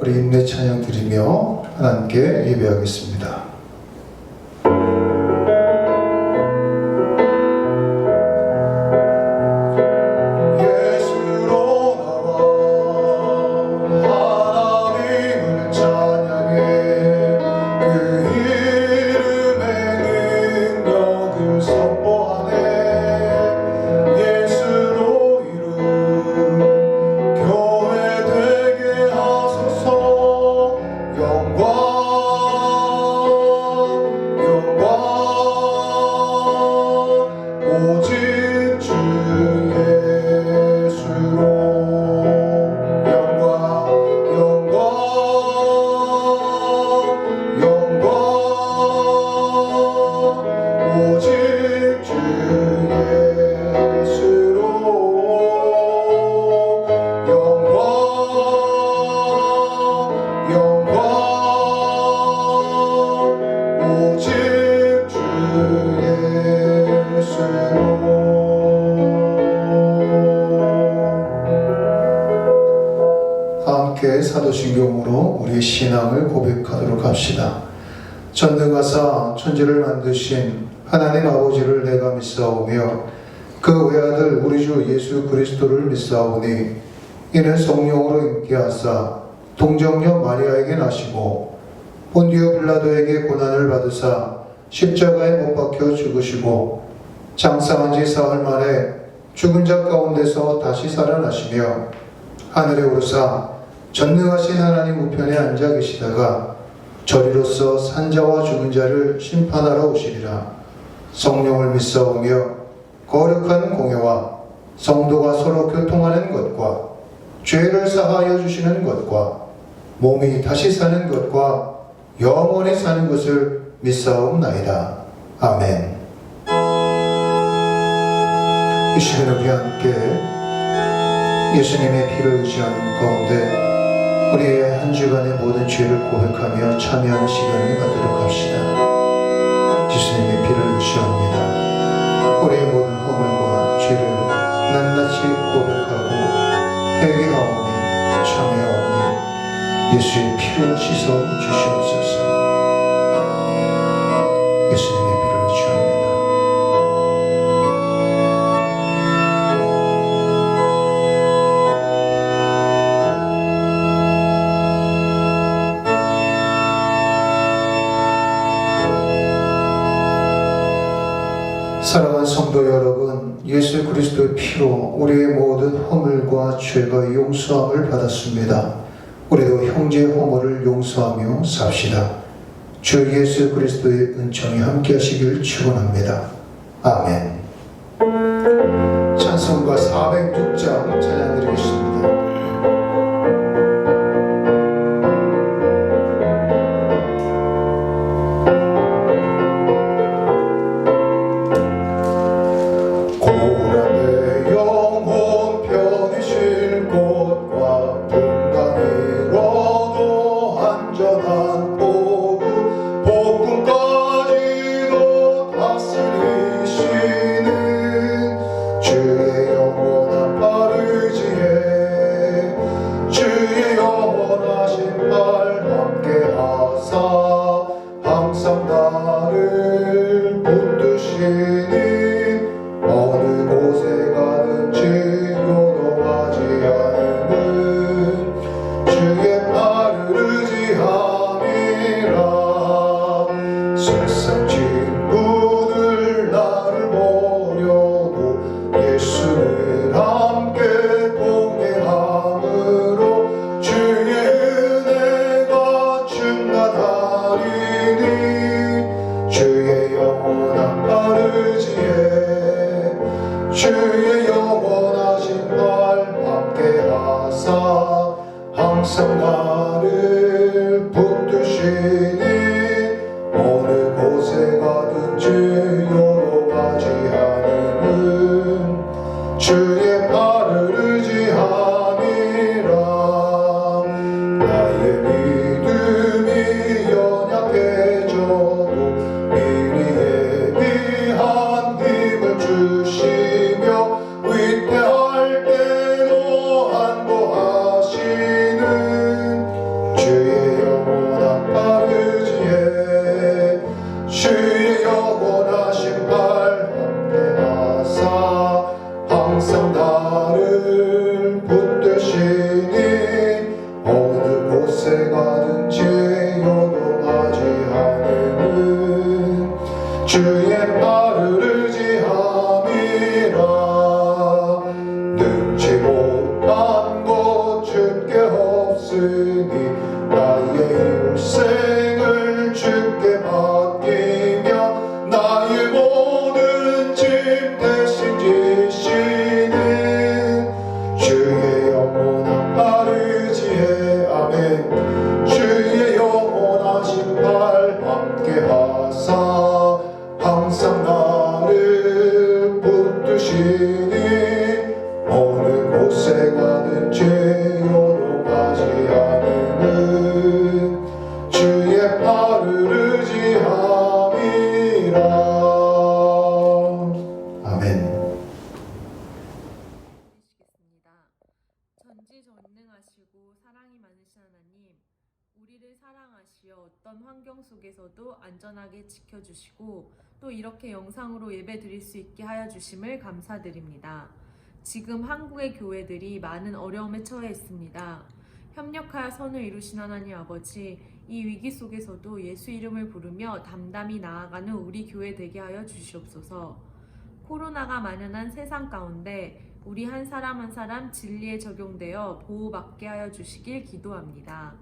우리 인내 찬양 드리며 하나님께 예배하겠습니다. 함께 사도신경으로 우리의 신앙을 고백하도록 합시다. 전능하사 천지를 만드신 하나님 아버지를 내가 믿사오며 그 외아들 우리 주 예수 그리스도를 믿사오니 이는 성령으로 임께하사 동정녀 마리아에게 나시고 본디오 빌라도에게 고난을 받으사 십자가에 못 박혀 죽으시고 장사한 지 사흘 만에 죽은 자 가운데서 다시 살아나시며 하늘에 오르사 전능하신 하나님 우편에 앉아 계시다가 저리로서 산자와 죽은 자를 심판하러 오시리라. 성령을 믿사오며 거룩한 공회와 성도가 서로 교통하는 것과 죄를 사하여 주시는 것과 몸이 다시 사는 것과 영원히 사는 것을 믿사옵나이다. 아멘. 이 시간에 우리 함께 예수님의 피를 의지하는 가운데 우리의 한 주간의 모든 죄를 고백하며 참여하는 시간을 갖도록 합시다. 예수님의 피를 의지합니다. 우리의 모든 허물과 죄를 낱낱이 고백하고 회개하오니 참여하오니 예수의 피로 씻어 주시옵소서. 예수님의 피를 의지합니다. 사랑하는 성도 여러분, 예수 그리스도의 피로 우리의 모든 허물과 죄가 용서함을 받았습니다. 우리도 형제의 허물을 용서하며 삽시다. 주 예수 그리스도의 은총이 함께 하시길 축원합니다. 아멘. 찬송가 406장 찬양드리겠습니다. 주의 영원하신 말 함께하사 항상 나를 붙드시니 전지전능하시고 사랑이 많으신 하나님, 우리를 사랑하시어 어떤 환경 속에서도 안전하게 지켜주시고 또 이렇게 영상으로 예배 드릴 수 있게 하여 주심을 감사드립니다. 지금 한국의 교회들이 많은 어려움에 처해 있습니다. 협력하여 선을 이루신 하나님 아버지, 이 위기 속에서도 예수 이름을 부르며 담담히 나아가는 우리 교회 되게 하여 주시옵소서. 코로나가 만연한 세상 가운데 우리 한 사람 한 사람 진리에 적용되어 보호받게 하여 주시길 기도합니다.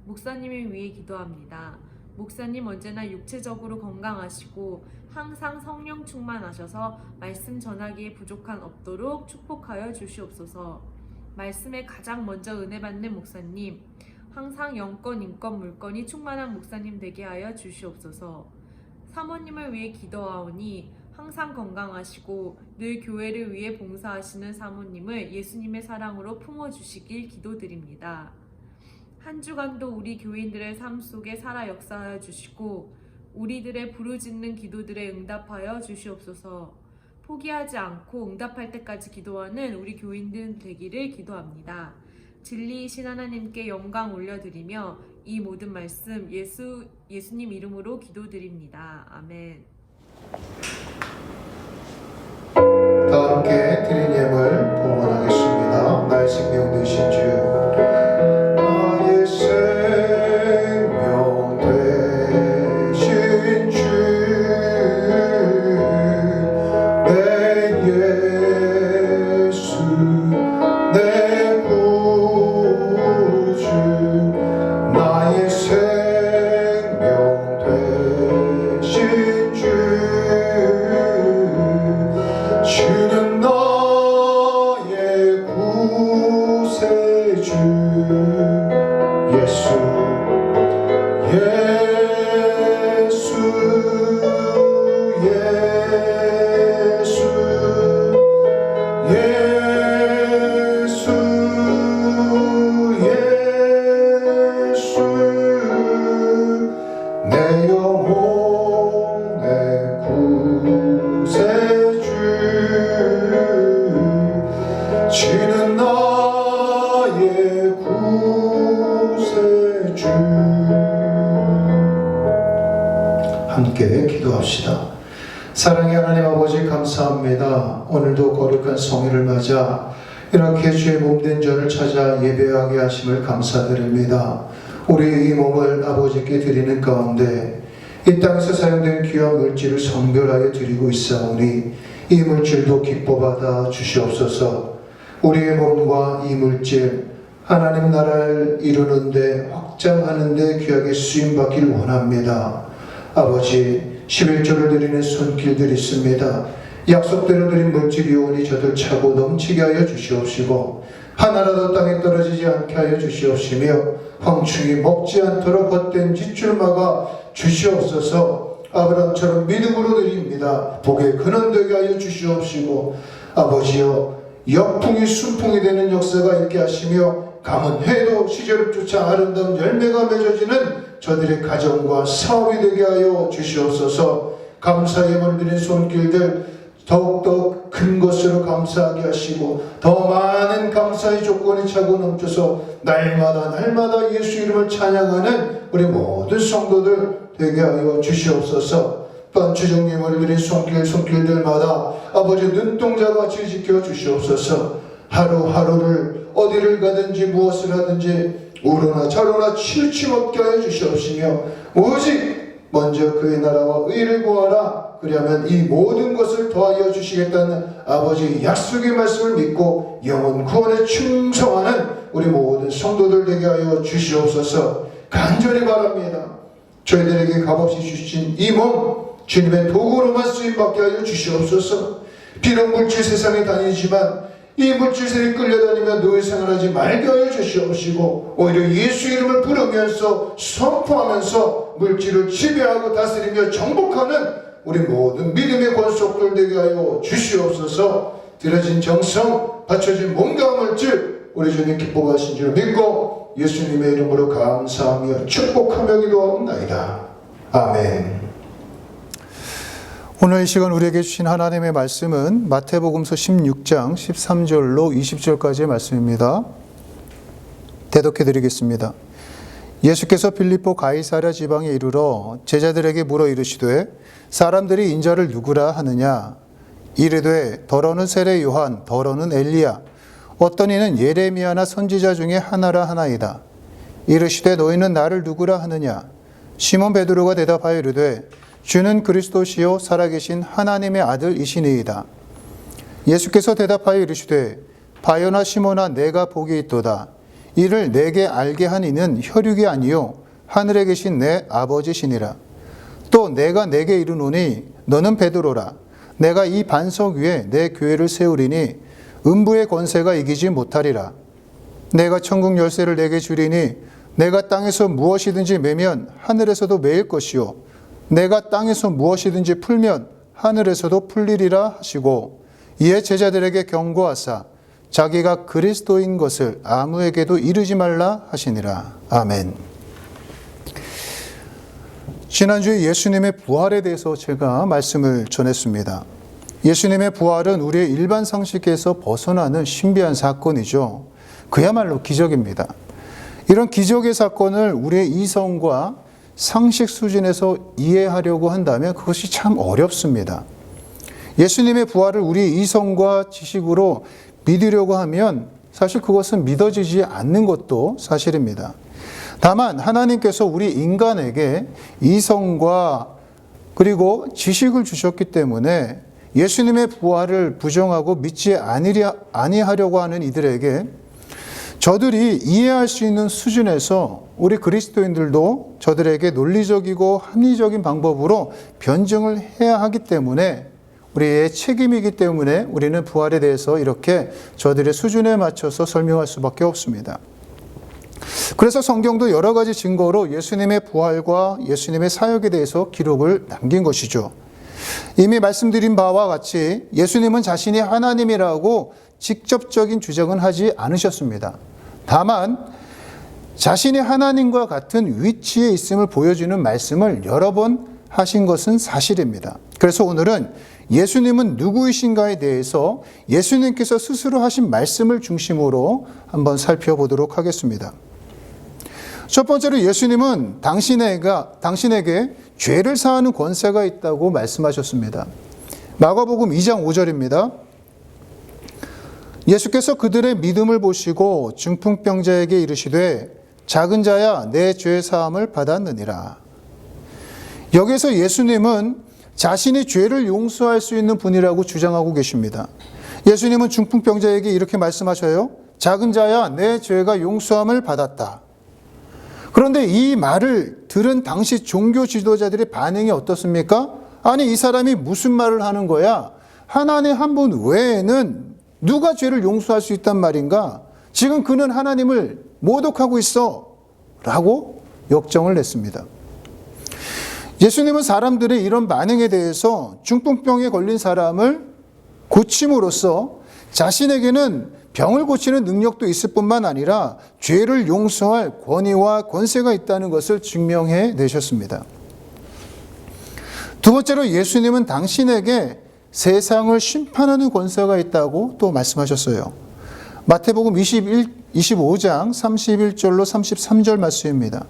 목사님을 위해 기도합니다. 목사님 언제나 육체적으로 건강하시고 항상 성령 충만하셔서 말씀 전하기에 부족한 없도록 축복하여 주시옵소서. 말씀에 가장 먼저 은혜 받는 목사님, 항상 영권, 인권, 물권이 충만한 목사님 되게 하여 주시옵소서. 사모님을 위해 기도하오니 항상 건강하시고 늘 교회를 위해 봉사하시는 사모님을 예수님의 사랑으로 품어주시길 기도드립니다. 한 주간도 우리 교인들의 삶 속에 살아 역사하여 주시고 우리들의 부르짖는 기도들에 응답하여 주시옵소서. 포기하지 않고 응답할 때까지 기도하는 우리 교인들 되기를 기도합니다. 진리이신 하나님께 영광 올려드리며 이 모든 말씀 예수님 이름으로 기도드립니다. 아멘. 다 함께 드린 예물 봉헌하겠습니다. 나의 생명 되신 주, 나의 생명 되신 주, 내 예수 내 구주, 나의 생명 되신 주, 주는 너의 구세주, 예수 예수 예수 예수 예수, 내 영혼의 구세주, 주는 나의 구세주. 함께 기도합시다. 사랑의 하나님 아버지, 감사합니다. 오늘도 거룩한 성일을 맞아 이렇게 주의 몸된 전을 찾아 예배하게 하심을 감사드립니다. 우리의 이 몸을 아버지께 드리는 가운데 이 땅에서 사용된 귀한 물질을 성별하여 드리고 있사오니 이 물질도 기뻐 받아 주시옵소서. 우리의 몸과 이 물질 하나님 나라를 이루는데 확장하는데 귀하게 쓰임받길 원합니다. 아버지, 11조를 드리는 손길들이 있습니다. 약속대로 드린 물질이 오니 저들 차고 넘치게 하여 주시옵시고 하나라도 땅에 떨어지지 않게 하여 주시옵시며 황충이 먹지 않도록 헛된 짓줄 막아 주시옵소서. 아브라함처럼 믿음으로 드립니다. 복의 근원되게 하여 주시옵시고 아버지여, 역풍이 순풍이 되는 역사가 있게 하시며 감은 해도 시절을 쫓아 아름다운 열매가 맺어지는 저들의 가정과 사업이 되게 하여 주시옵소서. 감사의 예물 드린 손길들 더욱더 큰 것으로 감사하게 하시고 더 많은 감사의 조건이 차고 넘쳐서 날마다 예수 이름을 찬양하는 우리 모든 성도들 되게 하여 주시옵소서. 또한 주정 예물 드린 손길들마다 아버지 눈동자같이 지켜 주시옵소서. 하루하루를 어디를 가든지 무엇을 하든지 우로나 좌로나 치우침없게 하여 주시옵시며 오직 먼저 그의 나라와 의를 구하라. 그리하면 이 모든 것을 더하여 주시겠다는 아버지의 약속의 말씀을 믿고 영혼 구원에 충성하는 우리 모든 성도들 되게 하여 주시옵소서. 간절히 바랍니다. 저희들에게 값없이 주신 이 몸 주님의 도구로만 쓰임받게 하여 주시옵소서. 비록 물질 세상에 다니지만 이 물질세에 끌려다니며 노예 생활하지 말게 하여 주시옵시고 오히려 예수 이름을 부르면서 선포하면서 물질을 지배하고 다스리며 정복하는 우리 모든 믿음의 권속들 되게 하여 주시옵소서. 들여진 정성, 바쳐진 몸과 물질 우리 주님 기뻐하신 줄 믿고 예수님의 이름으로 감사하며 축복하며 기도하옵나이다. 아멘. 오늘 이 시간 우리에게 주신 하나님의 말씀은 마태복음서 16장 13절로 20절까지의 말씀입니다. 대독해 드리겠습니다. 예수께서 빌립보 가이사랴 지방에 이르러 제자들에게 물어 이르시되 사람들이 인자를 누구라 하느냐? 이르되 더러는 세례 요한, 더러는 엘리야, 어떤 이는 예레미야나 선지자 중에 하나라 하나이다. 이르시되 너희는 나를 누구라 하느냐? 시몬 베드로가 대답하여 이르되 주는 그리스도시요 살아계신 하나님의 아들이시니이다. 예수께서 대답하여 이르시되 바요나 시몬아 내가 복이 있도다. 이를 내게 알게 한 이는 혈육이 아니요 하늘에 계신 내 아버지시니라. 또 내가 내게 이르노니 너는 베드로라. 내가 이 반석 위에 내 교회를 세우리니 음부의 권세가 이기지 못하리라. 내가 천국 열쇠를 내게 주리니 내가 땅에서 무엇이든지 매면 하늘에서도 매일 것이요 내가 땅에서 무엇이든지 풀면 하늘에서도 풀리리라 하시고 이에 제자들에게 경고하사 자기가 그리스도인 것을 아무에게도 이르지 말라 하시니라. 아멘. 지난주에 예수님의 부활에 대해서 제가 말씀을 전했습니다. 예수님의 부활은 우리의 일반 상식에서 벗어나는 신비한 사건이죠. 그야말로 기적입니다. 이런 기적의 사건을 우리의 이성과 상식 수준에서 이해하려고 한다면 그것이 참 어렵습니다. 예수님의 부활을 우리 이성과 지식으로 믿으려고 하면 사실 그것은 믿어지지 않는 것도 사실입니다. 다만 하나님께서 우리 인간에게 이성과 그리고 지식을 주셨기 때문에 예수님의 부활을 부정하고 믿지 아니하려고 하는 이들에게 저들이 이해할 수 있는 수준에서 우리 그리스도인들도 저들에게 논리적이고 합리적인 방법으로 변증을 해야 하기 때문에 우리의 책임이기 때문에 우리는 부활에 대해서 이렇게 저들의 수준에 맞춰서 설명할 수밖에 없습니다. 그래서 성경도 여러 가지 증거로 예수님의 부활과 예수님의 사역에 대해서 기록을 남긴 것이죠. 이미 말씀드린 바와 같이 예수님은 자신이 하나님이라고 직접적인 주장은 하지 않으셨습니다. 다만 자신이 하나님과 같은 위치에 있음을 보여주는 말씀을 여러 번 하신 것은 사실입니다. 그래서 오늘은 예수님은 누구이신가에 대해서 예수님께서 스스로 하신 말씀을 중심으로 한번 살펴보도록 하겠습니다. 첫 번째로 예수님은 당신에게 죄를 사하는 권세가 있다고 말씀하셨습니다. 마가복음 2장 5절입니다. 예수께서 그들의 믿음을 보시고 중풍병자에게 이르시되 작은 자야 내 죄 사함을 받았느니라. 여기서 예수님은 자신이 죄를 용서할 수 있는 분이라고 주장하고 계십니다. 예수님은 중풍병자에게 이렇게 말씀하셔요. 작은 자야 내 죄가 용서함을 받았다. 그런데 이 말을 들은 당시 종교 지도자들의 반응이 어떻습니까? 아니 이 사람이 무슨 말을 하는 거야? 하나님 한 분 외에는 누가 죄를 용서할 수 있단 말인가? 지금 그는 하나님을 모독하고 있어 라고 역정을 냈습니다. 예수님은 사람들의 이런 반응에 대해서 중풍병에 걸린 사람을 고침으로써 자신에게는 병을 고치는 능력도 있을 뿐만 아니라 죄를 용서할 권위와 권세가 있다는 것을 증명해 내셨습니다. 두 번째로 예수님은 당신에게 세상을 심판하는 권세가 있다고 또 말씀하셨어요. 마태복음 25장 31절로 33절 말씀입니다.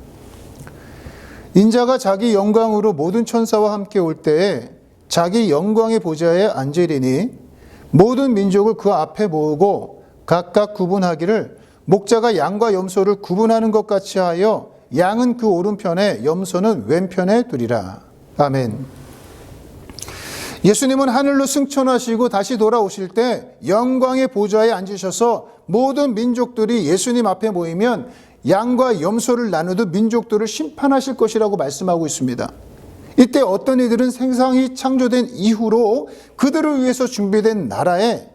인자가 자기 영광으로 모든 천사와 함께 올 때에 자기 영광의 보좌에 앉으리니 모든 민족을 그 앞에 모으고 각각 구분하기를 목자가 양과 염소를 구분하는 것 같이 하여 양은 그 오른편에 염소는 왼편에 두리라. 아멘. 예수님은 하늘로 승천하시고 다시 돌아오실 때 영광의 보좌에 앉으셔서 모든 민족들이 예수님 앞에 모이면 양과 염소를 나누듯 민족들을 심판하실 것이라고 말씀하고 있습니다. 이때 어떤 이들은 세상이 창조된 이후로 그들을 위해서 준비된 나라에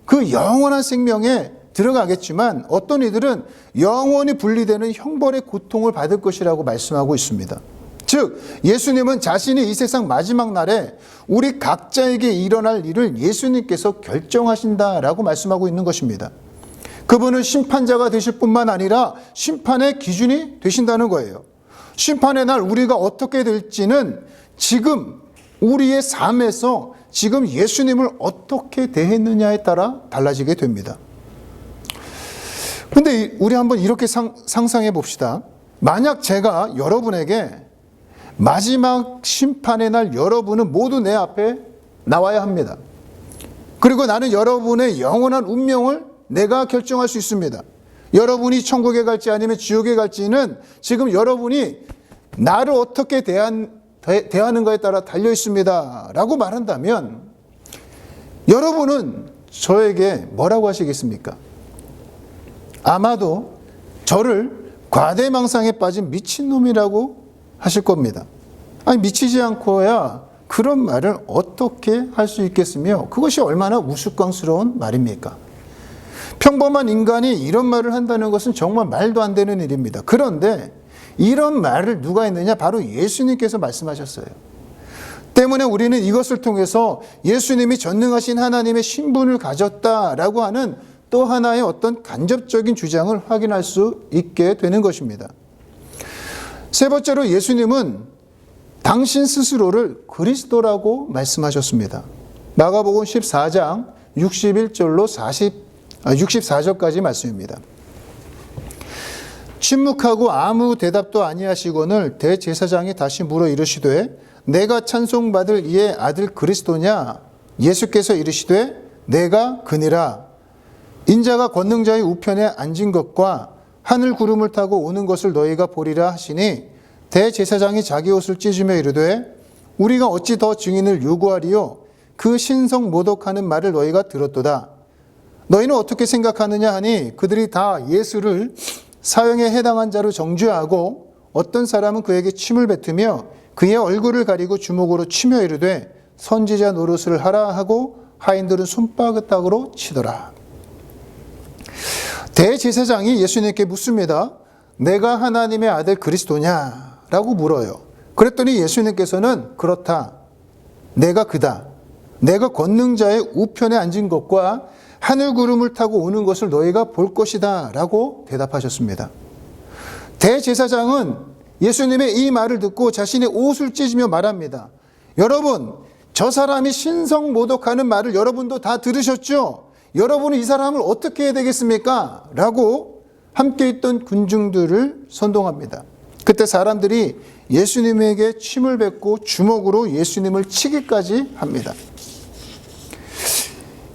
그 영원한 생명에 들어가겠지만 어떤 이들은 영원히 분리되는 형벌의 고통을 받을 것이라고 말씀하고 있습니다. 즉 예수님은 자신이 이 세상 마지막 날에 우리 각자에게 일어날 일을 예수님께서 결정하신다라고 말씀하고 있는 것입니다. 그분은 심판자가 되실 뿐만 아니라 심판의 기준이 되신다는 거예요. 심판의 날 우리가 어떻게 될지는 지금 우리의 삶에서 지금 예수님을 어떻게 대했느냐에 따라 달라지게 됩니다. 근데 우리 한번 이렇게 상상해 봅시다. 만약 제가 여러분에게 마지막 심판의 날 여러분은 모두 내 앞에 나와야 합니다. 그리고 나는 여러분의 영원한 운명을 내가 결정할 수 있습니다. 여러분이 천국에 갈지 아니면 지옥에 갈지는 지금 여러분이 나를 어떻게 대하는가에 따라 달려 있습니다. 라고 말한다면 여러분은 저에게 뭐라고 하시겠습니까? 아마도 저를 과대망상에 빠진 미친놈이라고 하실 겁니다. 아니, 미치지 않고야 그런 말을 어떻게 할 수 있겠으며 그것이 얼마나 우스꽝스러운 말입니까? 평범한 인간이 이런 말을 한다는 것은 정말 말도 안 되는 일입니다. 그런데 이런 말을 누가 했느냐? 바로 예수님께서 말씀하셨어요. 때문에 우리는 이것을 통해서 예수님이 전능하신 하나님의 신분을 가졌다라고 하는 또 하나의 어떤 간접적인 주장을 확인할 수 있게 되는 것입니다. 세 번째로 예수님은 당신 스스로를 그리스도라고 말씀하셨습니다. 마가복음 14장 61절로 64절까지 말씀입니다. 침묵하고 아무 대답도 아니하시거늘 대제사장이 다시 물어 이르시되 내가 찬송받을 이의 아들 그리스도냐? 예수께서 이르시되 내가 그니라. 인자가 권능자의 우편에 앉은 것과 하늘 구름을 타고 오는 것을 너희가 보리라 하시니 대제사장이 자기 옷을 찢으며 이르되 우리가 어찌 더 증인을 요구하리요? 그 신성 모독하는 말을 너희가 들었도다. 너희는 어떻게 생각하느냐 하니 그들이 다 예수를 사형에 해당한 자로 정죄하고 어떤 사람은 그에게 침을 뱉으며 그의 얼굴을 가리고 주먹으로 치며 이르되 선지자 노릇을 하라 하고 하인들은 손바닥으로 치더라. 대제사장이 예수님께 묻습니다. 내가 하나님의 아들 그리스도냐? 라고 물어요. 그랬더니 예수님께서는 그렇다. 내가 그다. 내가 권능자의 우편에 앉은 것과 하늘 구름을 타고 오는 것을 너희가 볼 것이다. 라고 대답하셨습니다. 대제사장은 예수님의 이 말을 듣고 자신의 옷을 찢으며 말합니다. 여러분, 저 사람이 신성 모독하는 말을 여러분도 다 들으셨죠? 여러분은 이 사람을 어떻게 해야 되겠습니까? 라고 함께 있던 군중들을 선동합니다. 그때 사람들이 예수님에게 침을 뱉고 주먹으로 예수님을 치기까지 합니다.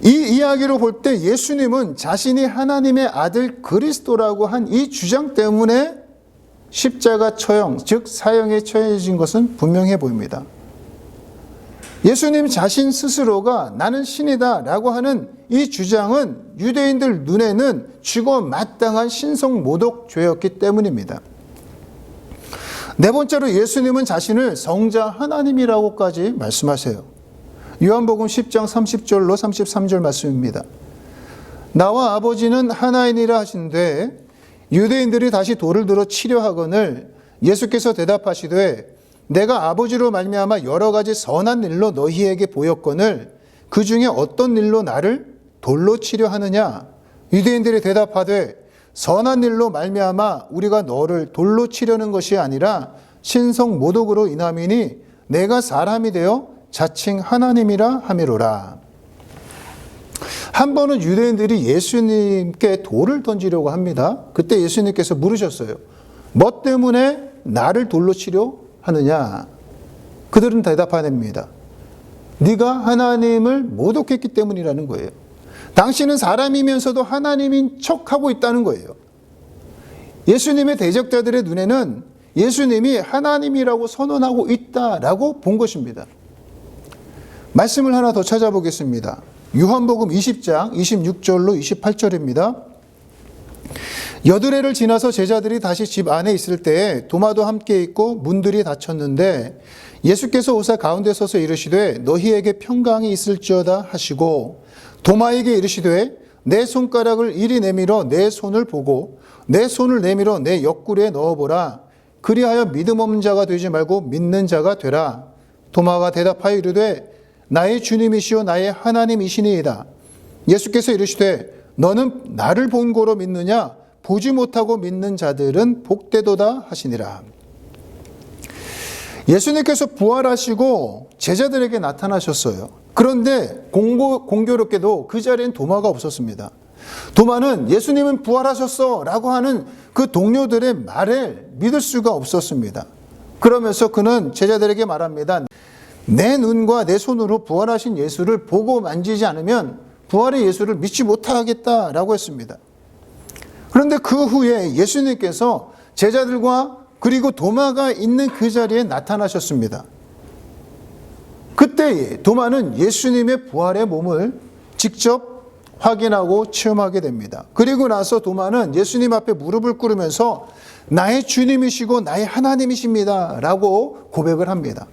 이 이야기로 볼 때 예수님은 자신이 하나님의 아들 그리스도라고 한 이 주장 때문에 십자가 처형, 즉 사형에 처해진 것은 분명해 보입니다. 예수님 자신 스스로가 나는 신이다 라고 하는 이 주장은 유대인들 눈에는 죽어 마땅한 신성 모독 죄였기 때문입니다. 네 번째로 예수님은 자신을 성자 하나님이라고까지 말씀하세요. 요한복음 10장 30절로 33절 말씀입니다. 나와 아버지는 하나이니라 하신되 유대인들이 다시 돌을 들어 치려 하거늘 예수께서 대답하시되 내가 아버지로 말미암아 여러 가지 선한 일로 너희에게 보였거늘 그 중에 어떤 일로 나를 돌로 치려 하느냐? 유대인들이 대답하되 선한 일로 말미암아 우리가 너를 돌로 치려는 것이 아니라 신성 모독으로 인함이니 내가 사람이 되어 자칭 하나님이라 함이로라. 한 번은 유대인들이 예수님께 돌을 던지려고 합니다. 그때 예수님께서 물으셨어요. 뭐 때문에 나를 돌로 치려 하느냐? 그들은 대답하냅니다. 네가 하나님을 모독했기 때문이라는 거예요. 당신은 사람이면서도 하나님인 척하고 있다는 거예요. 예수님의 대적자들의 눈에는 예수님이 하나님이라고 선언하고 있다라고 본 것입니다. 말씀을 하나 더 찾아보겠습니다. 요한복음 20장 26절로 28절입니다. 여드레를 지나서 제자들이 다시 집 안에 있을 때에 도마도 함께 있고 문들이 닫혔는데 예수께서 오사 가운데 서서 이르시되 너희에게 평강이 있을지어다 하시고 도마에게 이르시되 내 손가락을 이리 내밀어 내 손을 보고 내 손을 내밀어 내 옆구리에 넣어보라. 그리하여 믿음 없는 자가 되지 말고 믿는 자가 되라. 도마가 대답하여 이르되 나의 주님이시오 나의 하나님이시니이다. 예수께서 이르시되 너는 나를 본 고로 믿느냐? 보지 못하고 믿는 자들은 복되도다 하시니라. 예수님께서 부활하시고 제자들에게 나타나셨어요. 그런데 공교롭게도 그 자리엔 도마가 없었습니다. 도마는 예수님은 부활하셨어 라고 하는 그 동료들의 말을 믿을 수가 없었습니다. 그러면서 그는 제자들에게 말합니다. 내 눈과 내 손으로 부활하신 예수를 보고 만지지 않으면 부활의 예수를 믿지 못하겠다라고 했습니다. 그런데 그 후에 예수님께서 제자들과 그리고 도마가 있는 그 자리에 나타나셨습니다. 그때 도마는 예수님의 부활의 몸을 직접 확인하고 체험하게 됩니다. 그리고 나서 도마는 예수님 앞에 무릎을 꿇으면서 나의 주님이시고 나의 하나님이십니다 라고 고백을 합니다.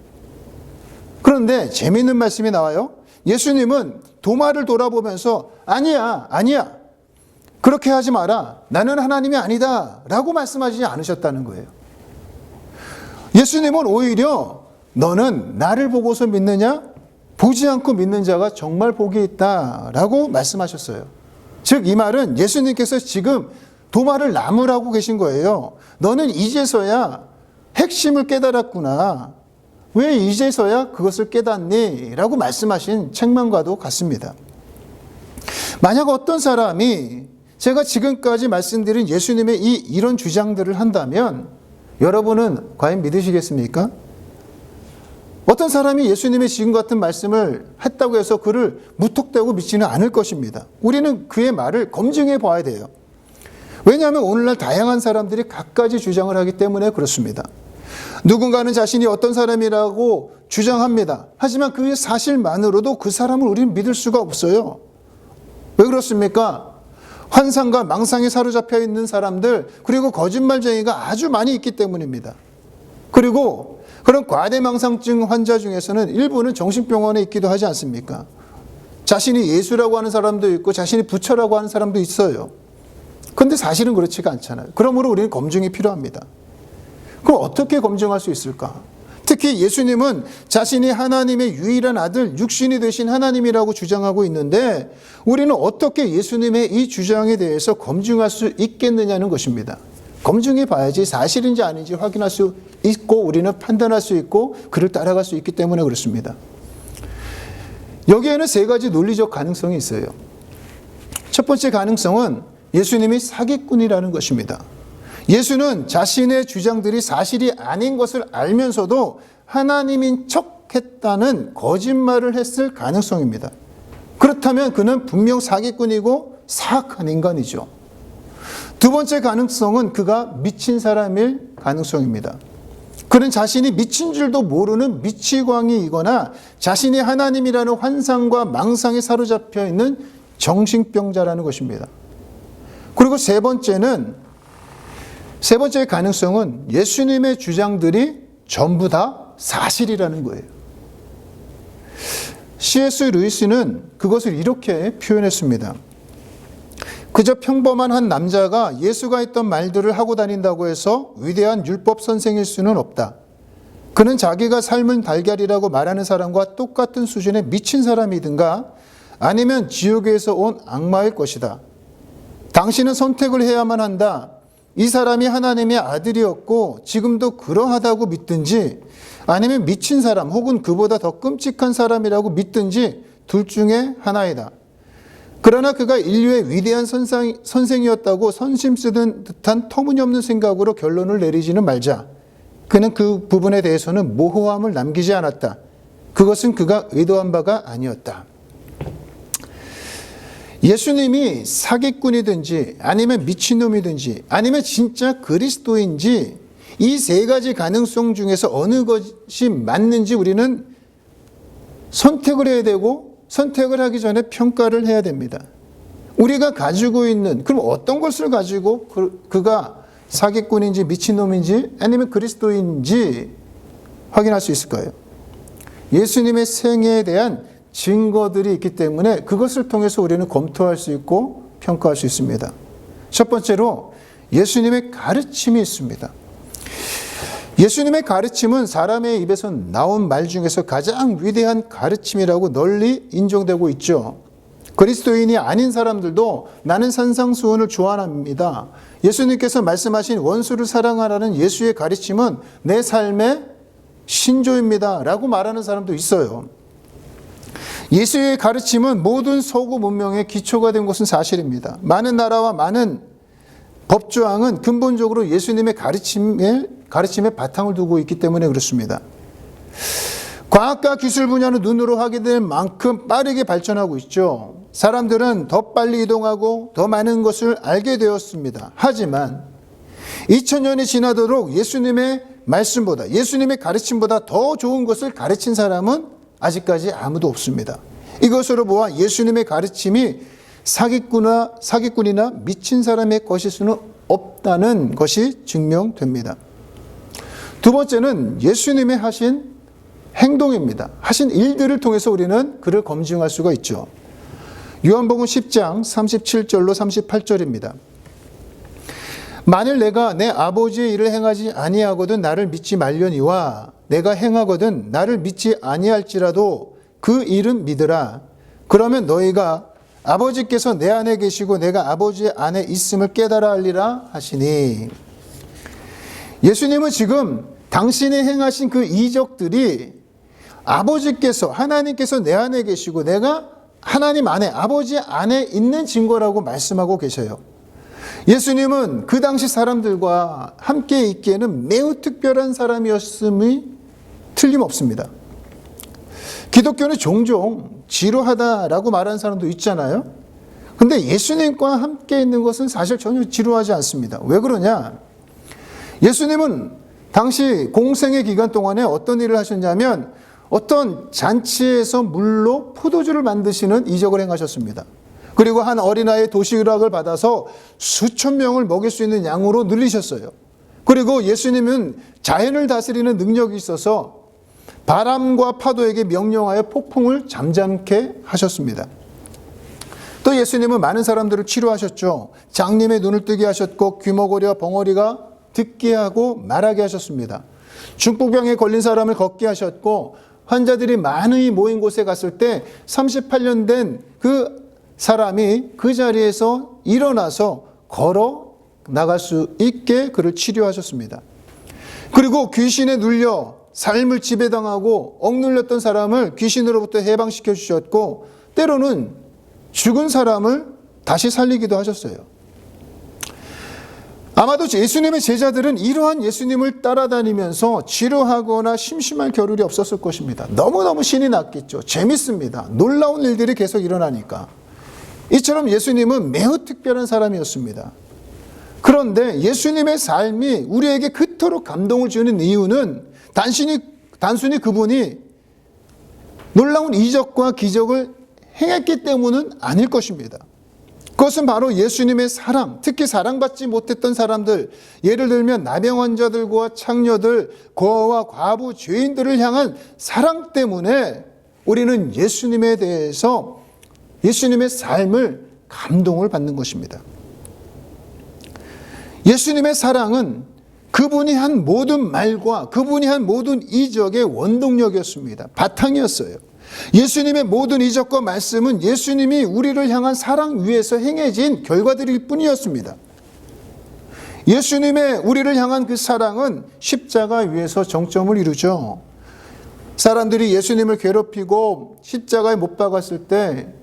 그런데 재미있는 말씀이 나와요. 예수님은 도마를 돌아보면서 아니야 그렇게 하지 마라, 나는 하나님이 아니다 라고 말씀하지 않으셨다는 거예요. 예수님은 오히려 너는 나를 보고서 믿느냐? 보지 않고 믿는 자가 정말 복이 있다 라고 말씀하셨어요. 즉 이 말은 예수님께서 지금 도마를 나무라고 계신 거예요. 너는 이제서야 핵심을 깨달았구나. 왜 이제서야 그것을 깨닫니? 라고 말씀하신 책망과도 같습니다. 만약 어떤 사람이 제가 지금까지 말씀드린 예수님의 이런 주장들을 한다면 여러분은 과연 믿으시겠습니까? 어떤 사람이 예수님의 지금 같은 말씀을 했다고 해서 그를 무턱대고 믿지는 않을 것입니다. 우리는 그의 말을 검증해 봐야 돼요. 왜냐하면 오늘날 다양한 사람들이 갖가지 주장을 하기 때문에 그렇습니다. 누군가는 자신이 어떤 사람이라고 주장합니다. 하지만 그 사실만으로도 그 사람을 우리는 믿을 수가 없어요. 왜 그렇습니까? 환상과 망상에 사로잡혀 있는 사람들, 그리고 거짓말쟁이가 아주 많이 있기 때문입니다. 그리고 그런 과대망상증 환자 중에서는 일부는 정신병원에 있기도 하지 않습니까? 자신이 예수라고 하는 사람도 있고 자신이 부처라고 하는 사람도 있어요. 그런데 사실은 그렇지가 않잖아요. 그러므로 우리는 검증이 필요합니다. 그럼 어떻게 검증할 수 있을까? 특히 예수님은 자신이 하나님의 유일한 아들, 육신이 되신 하나님이라고 주장하고 있는데 우리는 어떻게 예수님의 이 주장에 대해서 검증할 수 있겠느냐는 것입니다. 검증해 봐야지 사실인지 아닌지 확인할 수 있고 우리는 판단할 수 있고 그를 따라갈 수 있기 때문에 그렇습니다. 여기에는 세 가지 논리적 가능성이 있어요. 첫 번째 가능성은 예수님이 사기꾼이라는 것입니다. 예수는 자신의 주장들이 사실이 아닌 것을 알면서도 하나님인 척 했다는 거짓말을 했을 가능성입니다. 그렇다면 그는 분명 사기꾼이고 사악한 인간이죠. 두 번째 가능성은 그가 미친 사람일 가능성입니다. 그는 자신이 미친 줄도 모르는 미치광이이거나 자신이 하나님이라는 환상과 망상에 사로잡혀 있는 정신병자라는 것입니다. 그리고 세 번째 가능성은 예수님의 주장들이 전부 다 사실이라는 거예요. C.S. 루이스는 그것을 이렇게 표현했습니다. 그저 평범한 한 남자가 예수가 했던 말들을 하고 다닌다고 해서 위대한 율법 선생일 수는 없다. 그는 자기가 삶은 달걀이라고 말하는 사람과 똑같은 수준의 미친 사람이든가 아니면 지옥에서 온 악마일 것이다. 당신은 선택을 해야만 한다. 이 사람이 하나님의 아들이었고 지금도 그러하다고 믿든지 아니면 미친 사람 혹은 그보다 더 끔찍한 사람이라고 믿든지 둘 중에 하나이다. 그러나 그가 인류의 위대한 선생이었다고 선심 쓰는 듯한 터무니없는 생각으로 결론을 내리지는 말자. 그는 그 부분에 대해서는 모호함을 남기지 않았다. 그것은 그가 의도한 바가 아니었다. 예수님이 사기꾼이든지 아니면 미친놈이든지 아니면 진짜 그리스도인지 이 세 가지 가능성 중에서 어느 것이 맞는지 우리는 선택을 해야 되고 선택을 하기 전에 평가를 해야 됩니다. 우리가 가지고 있는, 그럼 어떤 것을 가지고 그가 사기꾼인지 미친놈인지 아니면 그리스도인지 확인할 수 있을까요? 예수님의 생애에 대한 증거들이 있기 때문에 그것을 통해서 우리는 검토할 수 있고 평가할 수 있습니다. 첫 번째로 예수님의 가르침이 있습니다. 예수님의 가르침은 사람의 입에서 나온 말 중에서 가장 위대한 가르침이라고 널리 인정되고 있죠. 그리스도인이 아닌 사람들도 나는 산상수훈을 좋아합니다. 예수님께서 말씀하신 원수를 사랑하라는 예수의 가르침은 내 삶의 신조입니다 라고 말하는 사람도 있어요. 예수의 가르침은 모든 서구 문명의 기초가 된 것은 사실입니다. 많은 나라와 많은 법조항은 근본적으로 예수님의 가르침에 바탕을 두고 있기 때문에 그렇습니다. 과학과 기술 분야는 눈으로 확인될 만큼 빠르게 발전하고 있죠. 사람들은 더 빨리 이동하고 더 많은 것을 알게 되었습니다. 하지만 2000년이 지나도록 예수님의 말씀보다, 예수님의 가르침보다 더 좋은 것을 가르친 사람은 아직까지 아무도 없습니다. 이것으로 보아 예수님의 가르침이 사기꾼이나 미친 사람의 것일 수는 없다는 것이 증명됩니다. 두 번째는 예수님의 하신 행동입니다. 하신 일들을 통해서 우리는 그를 검증할 수가 있죠. 요한복음 10장 37절로 38절입니다. 만일 내가 내 아버지의 일을 행하지 아니하거든 나를 믿지 말려니와 내가 행하거든 나를 믿지 아니할지라도 그 일은 믿으라. 그러면 너희가 아버지께서 내 안에 계시고 내가 아버지 안에 있음을 깨달아 알리라 하시니, 예수님은 지금 당신이 행하신 그 이적들이 아버지께서, 하나님께서 내 안에 계시고 내가 하나님 안에, 아버지 안에 있는 증거라고 말씀하고 계셔요. 예수님은 그 당시 사람들과 함께 있기에는 매우 특별한 사람이었음이 틀림없습니다. 기독교는 종종 지루하다라고 말하는 사람도 있잖아요. 근데 예수님과 함께 있는 것은 사실 전혀 지루하지 않습니다. 왜 그러냐? 예수님은 당시 공생의 기간 동안에 어떤 일을 하셨냐면 어떤 잔치에서 물로 포도주를 만드시는 이적을 행하셨습니다. 그리고 한 어린아이의 도시락을 받아서 수천 명을 먹일 수 있는 양으로 늘리셨어요. 그리고 예수님은 자연을 다스리는 능력이 있어서 바람과 파도에게 명령하여 폭풍을 잠잠케 하셨습니다. 또 예수님은 많은 사람들을 치료하셨죠. 장님의 눈을 뜨게 하셨고 귀머거리와 벙어리가 듣게 하고 말하게 하셨습니다. 중풍병에 걸린 사람을 걷게 하셨고 환자들이 많이 모인 곳에 갔을 때 38년 된 그 사람이 그 자리에서 일어나서 걸어 나갈 수 있게 그를 치료하셨습니다. 그리고 귀신에 눌려 삶을 지배당하고 억눌렸던 사람을 귀신으로부터 해방시켜 주셨고 때로는 죽은 사람을 다시 살리기도 하셨어요. 아마도 예수님의 제자들은 이러한 예수님을 따라다니면서 지루하거나 심심할 겨를이 없었을 것입니다. 너무너무 신이 났겠죠. 재밌습니다. 놀라운 일들이 계속 일어나니까. 이처럼 예수님은 매우 특별한 사람이었습니다. 그런데 예수님의 삶이 우리에게 그토록 감동을 주는 이유는 단순히 그분이 놀라운 이적과 기적을 행했기 때문은 아닐 것입니다. 그것은 바로 예수님의 사랑, 특히 사랑받지 못했던 사람들, 예를 들면 나병 환자들과 창녀들, 고아와 과부, 죄인들을 향한 사랑 때문에 우리는 예수님에 대해서 예수님의 삶을 감동을 받는 것입니다. 예수님의 사랑은 그분이 한 모든 말과 그분이 한 모든 이적의 원동력이었습니다. 바탕이었어요. 예수님의 모든 이적과 말씀은 예수님이 우리를 향한 사랑 위에서 행해진 결과들일 뿐이었습니다. 예수님의 우리를 향한 그 사랑은 십자가 위에서 정점을 이루죠. 사람들이 예수님을 괴롭히고 십자가에 못 박았을 때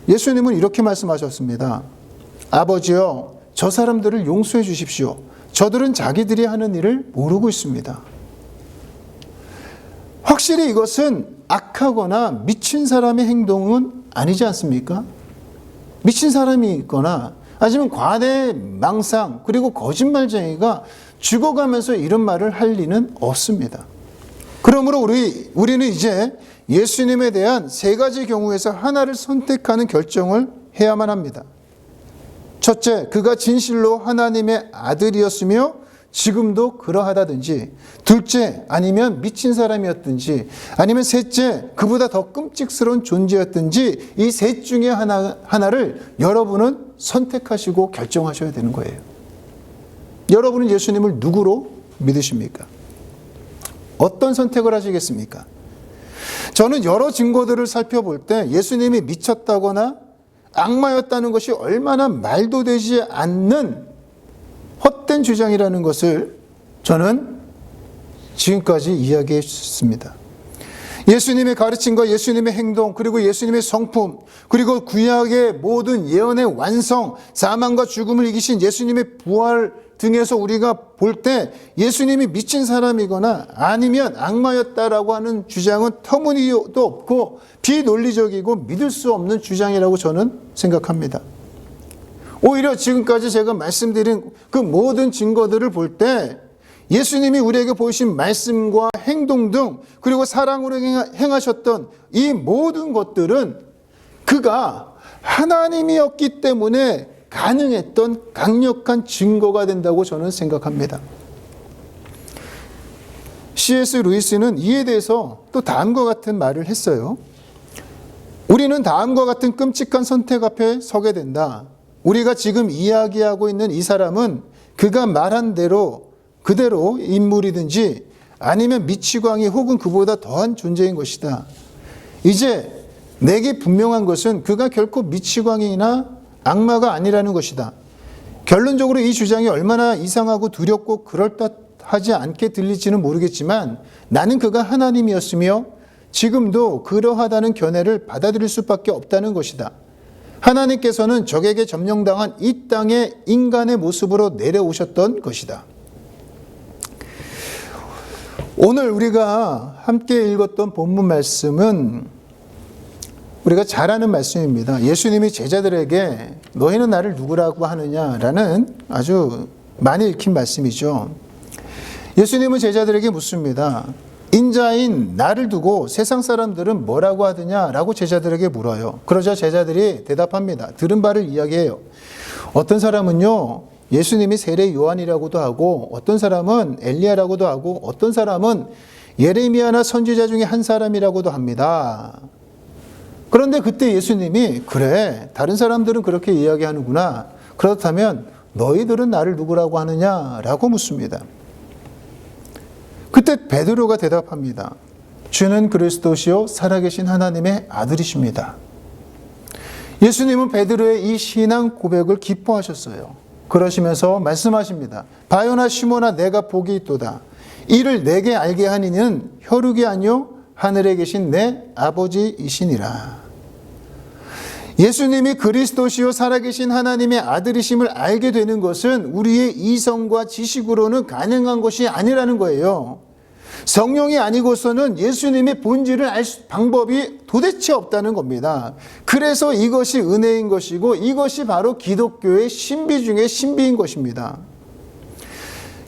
예수님은 이렇게 말씀하셨습니다. 아버지여, 저 사람들을 용서해 주십시오. 저들은 자기들이 하는 일을 모르고 있습니다. 확실히 이것은 악하거나 미친 사람의 행동은 아니지 않습니까? 미친 사람이 있거나 아니면 과대망상 그리고 거짓말쟁이가 죽어가면서 이런 말을 할 리는 없습니다. 그러므로 우리는 이제 예수님에 대한 세 가지 경우에서 하나를 선택하는 결정을 해야만 합니다. 첫째, 그가 진실로 하나님의 아들이었으며 지금도 그러하다든지, 둘째, 아니면 미친 사람이었든지, 아니면 셋째, 그보다 더 끔찍스러운 존재였든지, 이 셋 중에 하나를 여러분은 선택하시고 결정하셔야 되는 거예요. 여러분은 예수님을 누구로 믿으십니까? 어떤 선택을 하시겠습니까? 저는 여러 증거들을 살펴볼 때 예수님이 미쳤다거나 악마였다는 것이 얼마나 말도 되지 않는 헛된 주장이라는 것을 저는 지금까지 이야기했습니다. 예수님의 가르침과 예수님의 행동, 그리고 예수님의 성품, 그리고 구약의 모든 예언의 완성, 사망과 죽음을 이기신 예수님의 부활 등에서 우리가 볼 때 예수님이 미친 사람이거나 아니면 악마였다라고 하는 주장은 터무니도 없고 비논리적이고 믿을 수 없는 주장이라고 저는 생각합니다. 오히려 지금까지 제가 말씀드린 그 모든 증거들을 볼 때 예수님이 우리에게 보이신 말씀과 행동 등 그리고 사랑으로 행하셨던 이 모든 것들은 그가 하나님이었기 때문에 가능했던 강력한 증거가 된다고 저는 생각합니다. C.S. 루이스는 이에 대해서 또 다음과 같은 말을 했어요. 우리는 다음과 같은 끔찍한 선택 앞에 서게 된다. 우리가 지금 이야기하고 있는 이 사람은 그가 말한 대로 그대로 인물이든지 아니면 미치광이 혹은 그보다 더한 존재인 것이다. 이제 내게 분명한 것은 그가 결코 미치광이나 악마가 아니라는 것이다. 결론적으로 이 주장이 얼마나 이상하고 두렵고 그럴듯하지 않게 들릴지는 모르겠지만 나는 그가 하나님이었으며 지금도 그러하다는 견해를 받아들일 수밖에 없다는 것이다. 하나님께서는 적에게 점령당한 이 땅에 인간의 모습으로 내려오셨던 것이다. 오늘 우리가 함께 읽었던 본문 말씀은 우리가 잘 아는 말씀입니다. 예수님이 제자들에게 너희는 나를 누구라고 하느냐라는 아주 많이 읽힌 말씀이죠. 예수님은 제자들에게 묻습니다. 인자인 나를 두고 세상 사람들은 뭐라고 하느냐라고 제자들에게 물어요. 그러자 제자들이 대답합니다. 들은 바를 이야기해요. 어떤 사람은요, 예수님이 세례 요한이라고도 하고 어떤 사람은 엘리야라고도 하고 어떤 사람은 예레미야나 선지자 중에 한 사람이라고도 합니다. 그런데 그때 예수님이 그래, 다른 사람들은 그렇게 이야기하는구나. 그렇다면 너희들은 나를 누구라고 하느냐라고 묻습니다. 그때 베드로가 대답합니다. 주는 그리스도시요 살아계신 하나님의 아들이십니다. 예수님은 베드로의 이 신앙 고백을 기뻐하셨어요. 그러시면서 말씀하십니다. 바요나 시몬아 내가 복이 있도다. 이를 내게 알게 하는 이는 혈육이 아니요 하늘에 계신 내 아버지이시니라. 예수님이 그리스도시요 살아계신 하나님의 아들이심을 알게 되는 것은 우리의 이성과 지식으로는 가능한 것이 아니라는 거예요. 성령이 아니고서는 예수님의 본질을 알 방법이 도대체 없다는 겁니다. 그래서 이것이 은혜인 것이고 이것이 바로 기독교의 신비 중의 신비인 것입니다.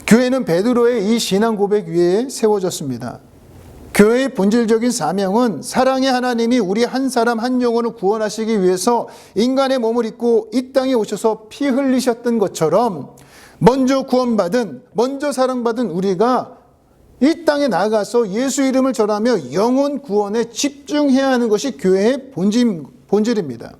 교회는 베드로의 이 신앙 고백 위에 세워졌습니다. 교회의 본질적인 사명은 사랑의 하나님이 우리 한 사람 한 영혼을 구원하시기 위해서 인간의 몸을 입고 이 땅에 오셔서 피 흘리셨던 것처럼 먼저 구원받은, 먼저 사랑받은 우리가 이 땅에 나가서 예수 이름을 전하며 영혼 구원에 집중해야 하는 것이 교회의 본질입니다.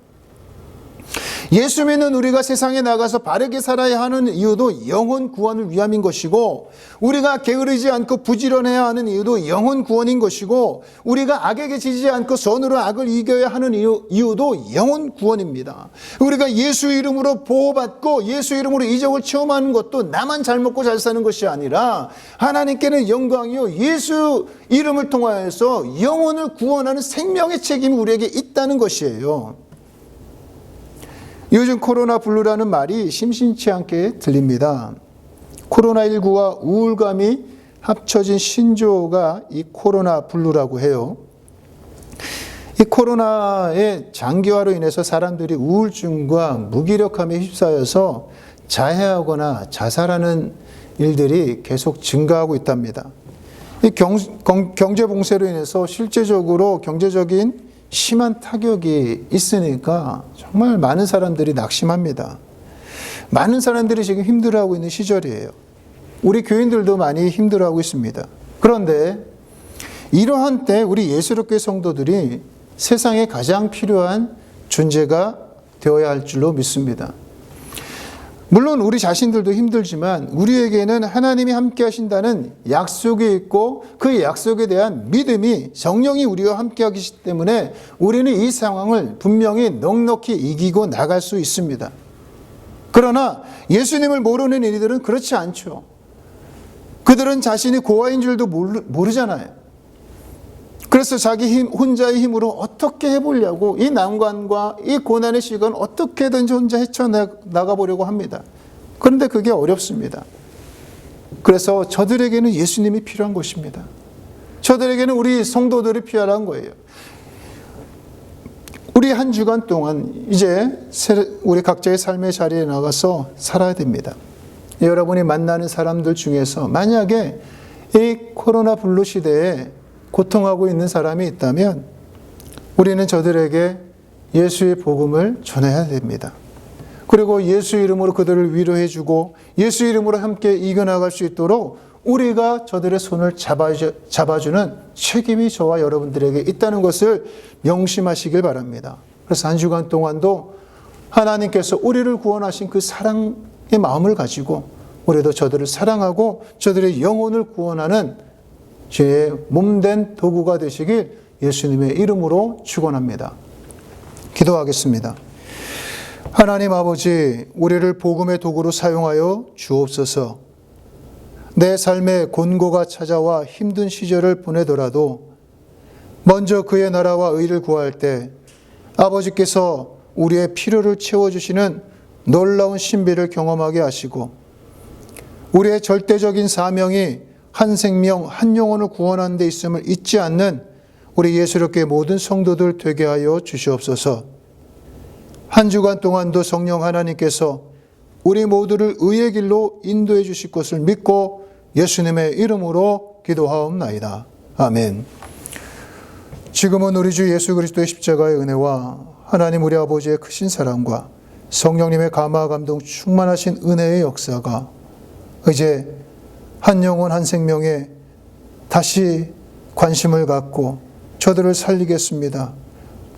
예수 믿는 우리가 세상에 나가서 바르게 살아야 하는 이유도 영혼 구원을 위함인 것이고 우리가 게으르지 않고 부지런해야 하는 이유도 영혼 구원인 것이고 우리가 악에게 지지 않고 선으로 악을 이겨야 하는 이유도 영혼 구원입니다. 우리가 예수 이름으로 보호받고 예수 이름으로 이적을 체험하는 것도 나만 잘 먹고 잘 사는 것이 아니라 하나님께는 영광이요 예수 이름을 통하여서 영혼을 구원하는 생명의 책임이 우리에게 있다는 것이에요. 요즘 코로나 블루라는 말이 심심치 않게 들립니다. 코로나19와 우울감이 합쳐진 신조어가 이 코로나 블루라고 해요. 이 코로나의 장기화로 인해서 사람들이 우울증과 무기력함에 휩싸여서 자해하거나 자살하는 일들이 계속 증가하고 있답니다. 이 경제 봉쇄로 인해서 실제적으로 경제적인 심한 타격이 있으니까 정말 많은 사람들이 낙심합니다. 많은 사람들이 지금 힘들어하고 있는 시절이에요. 우리 교인들도 많이 힘들어하고 있습니다. 그런데 이러한 때 우리 예수롭게 성도들이 세상에 가장 필요한 존재가 되어야 할 줄로 믿습니다. 물론 우리 자신들도 힘들지만 우리에게는 하나님이 함께 하신다는 약속이 있고 그 약속에 대한 믿음이 성령이 우리와 함께 하기 때문에 우리는 이 상황을 분명히 넉넉히 이기고 나갈 수 있습니다. 그러나 예수님을 모르는 이들은 그렇지 않죠. 그들은 자신이 고아인 줄도 모르잖아요. 그래서 자기 혼자의 힘으로 어떻게 해보려고 이 난관과 이 고난의 시간 어떻게든지 혼자 헤쳐나가보려고 합니다. 그런데 그게 어렵습니다. 그래서 저들에게는 예수님이 필요한 것입니다. 저들에게는 우리 성도들이 필요한 거예요. 우리 한 주간 동안 이제 우리 각자의 삶의 자리에 나가서 살아야 됩니다. 여러분이 만나는 사람들 중에서 만약에 이 코로나 블루 시대에 고통하고 있는 사람이 있다면 우리는 저들에게 예수의 복음을 전해야 됩니다. 그리고 예수 이름으로 그들을 위로해 주고 예수 이름으로 함께 이겨나갈 수 있도록 우리가 저들의 손을 잡아주는 책임이 저와 여러분들에게 있다는 것을 명심하시길 바랍니다. 그래서 한 주간 동안도 하나님께서 우리를 구원하신 그 사랑의 마음을 가지고 우리도 저들을 사랑하고 저들의 영혼을 구원하는 죄의 몸된 도구가 되시길 예수님의 이름으로 축원합니다. 기도하겠습니다. 하나님 아버지, 우리를 복음의 도구로 사용하여 주옵소서. 내 삶에 곤고가 찾아와 힘든 시절을 보내더라도 먼저 그의 나라와 의를 구할 때 아버지께서 우리의 필요를 채워주시는 놀라운 신비를 경험하게 하시고 우리의 절대적인 사명이 한 생명, 한 영혼을 구원하는 데 있음을 잊지 않는 우리 예수롭게 모든 성도들 되게 하여 주시옵소서. 한 주간 동안도 성령 하나님께서 우리 모두를 의의 길로 인도해 주실 것을 믿고 예수님의 이름으로 기도하옵나이다. 아멘. 지금은 우리 주 예수 그리스도의 십자가의 은혜와 하나님 우리 아버지의 크신 사랑과 성령님의 감화 감동 충만하신 은혜의 역사가 이제 한 영혼 한 생명에 다시 관심을 갖고 저들을 살리겠습니다.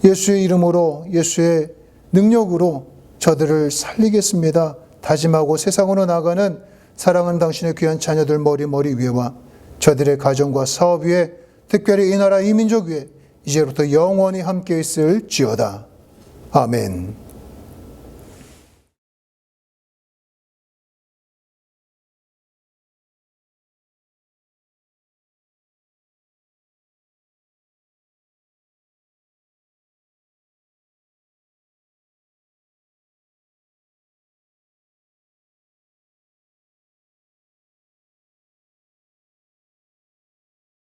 예수의 이름으로 예수의 능력으로 저들을 살리겠습니다. 다짐하고 세상으로 나가는 사랑하는 당신의 귀한 자녀들 머리 위에와 저들의 가정과 사업 위에 특별히 이 나라 이 민족 위에 이제부터 영원히 함께 있을지어다. 아멘.